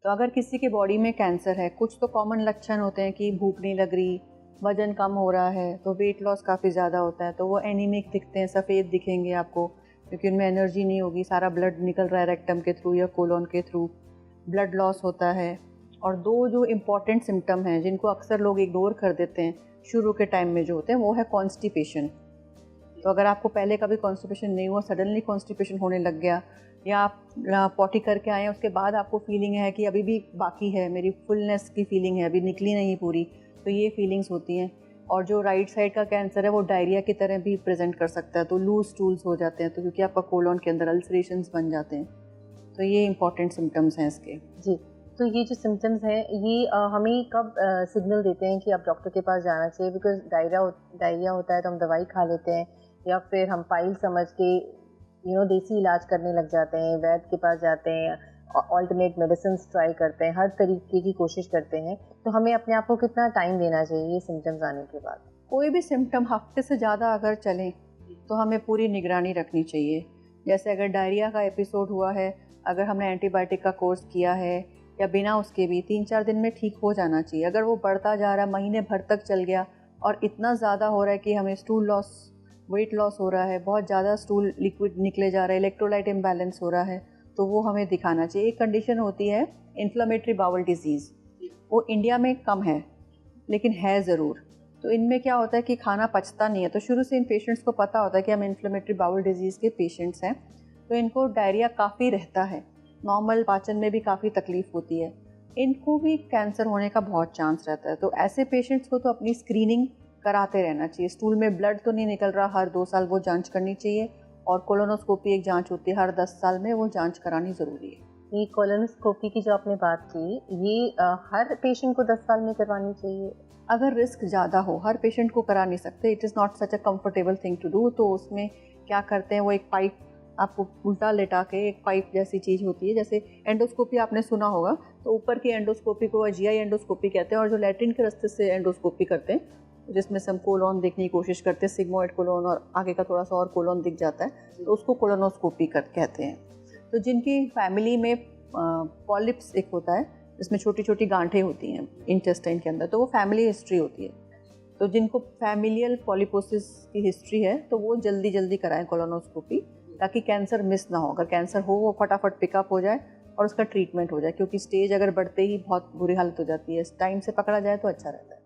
तो अगर किसी के बॉडी में कैंसर है, कुछ तो कॉमन लक्षण होते हैं कि भूख नहीं लग रही, वजन कम हो रहा है, तो वेट लॉस काफ़ी ज़्यादा होता है, तो वो एनीमिक दिखते हैं, सफ़ेद दिखेंगे आपको, क्योंकि उनमें एनर्जी नहीं होगी, सारा ब्लड निकल रहा है रेक्टम के थ्रू या कोलोन के थ्रू, ब्लड लॉस होता है। और दो जो इम्पॉर्टेंट सिम्टम हैं जिनको अक्सर लोग इग्नोर कर देते हैं शुरू के टाइम में जो होते हैं, वो है कॉन्स्टिपेशन। तो अगर आपको पहले कभी कॉन्स्टिपेशन नहीं हुआ, सडनली कॉन्स्टिपेशन होने लग गया, या आप पॉटी करके आए उसके बाद आपको फीलिंग है कि अभी भी बाकी है, मेरी फुलनेस की फीलिंग है, अभी निकली नहीं पूरी, तो ये फीलिंग्स होती हैं। और जो राइट साइड का कैंसर है वो डायरिया की तरह भी प्रेजेंट कर सकता है, तो लूज स्टूल्स हो जाते हैं, तो क्योंकि आपका कोलोन के अंदर अल्सरेशंस बन जाते हैं। तो ये इंपॉर्टेंट सिम्टम्स हैं इसके। जी, तो ये जो सिम्टम्स हैं ये हमें कब सिग्नल देते हैं कि अब डॉक्टर के पास जाना चाहिए? बिकॉज डायरिया होता है तो हम दवाई खा लेते हैं, या फिर हम पाइल समझ के देसी इलाज करने लग जाते हैं, वैद्य के पास जाते हैं, ऑल्टरनेट मेडिसिन ट्राई करते हैं, हर तरीके की कोशिश करते हैं। तो हमें अपने आप को कितना टाइम देना चाहिए ये सिम्टम्स आने के बाद? कोई भी सिम्टम हफ्ते से ज़्यादा अगर चलें तो हमें पूरी निगरानी रखनी चाहिए। जैसे अगर डायरिया का एपिसोड हुआ है, अगर हमने एंटीबायोटिक का कोर्स किया है या बिना उसके भी 3-4 दिन में ठीक हो जाना चाहिए। अगर वो बढ़ता जा रहा है, महीने भर तक चल गया और इतना ज़्यादा हो रहा है कि हमें स्टूल लॉस, वेट लॉस हो रहा है, बहुत ज़्यादा स्टूल लिक्विड निकले जा रहा है, इलेक्ट्रोलाइट इम्बैलेंस हो रहा है, तो वो हमें दिखाना चाहिए। एक कंडीशन होती है इन्फ्लेमेटरी बाउल डिजीज़, वो इंडिया में कम है लेकिन है ज़रूर। तो इनमें क्या होता है कि खाना पचता नहीं है, तो शुरू से इन पेशेंट्स को पता होता है कि हम इन्फ्लेमेटरी बाउल डिजीज़ के पेशेंट्स हैं, तो इनको डायरिया काफ़ी रहता है, नॉर्मल पाचन में भी काफ़ी तकलीफ़ होती है, इनको भी कैंसर होने का बहुत चांस रहता है। तो ऐसे पेशेंट्स को तो अपनी स्क्रीनिंग कराते रहना चाहिए। स्टूल में ब्लड तो नहीं निकल रहा, हर 2 साल वो जांच करनी चाहिए, और कोलोनोस्कोपी एक जांच होती है, हर 10 साल में वो जांच करानी ज़रूरी है। ये कोलोनोस्कोपी की जो आपने बात की, ये हर पेशेंट को 10 साल में करवानी चाहिए? अगर रिस्क ज़्यादा हो, हर पेशेंट को करा नहीं सकते, it is not such a comfortable thing to do. तो उसमें क्या करते हैं, वो एक पाइप आपको उल्टा लेटा के, एक पाइप जैसी चीज़ होती है, जैसे एंडोस्कोपी आपने सुना होगा, तो ऊपर की एंडोस्कोपी को जीआई एंडोस्कोपी कहते हैं, और जो लैट्रिन के रास्ते से एंडोस्कोपी करते हैं जिसमें से हम कोलोन देखने की कोशिश करते हैं, सिग्मोइड कोलोन, और आगे का थोड़ा सा और कोलोन दिख जाता है, तो उसको कोलोनोस्कोपी कहते हैं। तो जिनकी फैमिली में पॉलिप्स एक होता है जिसमें छोटी छोटी गांठें होती हैं इंटेस्टाइन के अंदर, तो वो फैमिली हिस्ट्री होती है। तो जिनको फैमिलियल पॉलिपोसिस की हिस्ट्री है तो वो जल्दी जल्दी कराएं कोलोनोस्कोपी, ताकि कैंसर मिस ना हो। अगर कैंसर हो वो फटाफट पिकअप हो जाए और उसका ट्रीटमेंट हो जाए, क्योंकि स्टेज अगर बढ़ते ही बहुत बुरी हालत हो जाती है, टाइम से पकड़ा जाए तो अच्छा रहता है।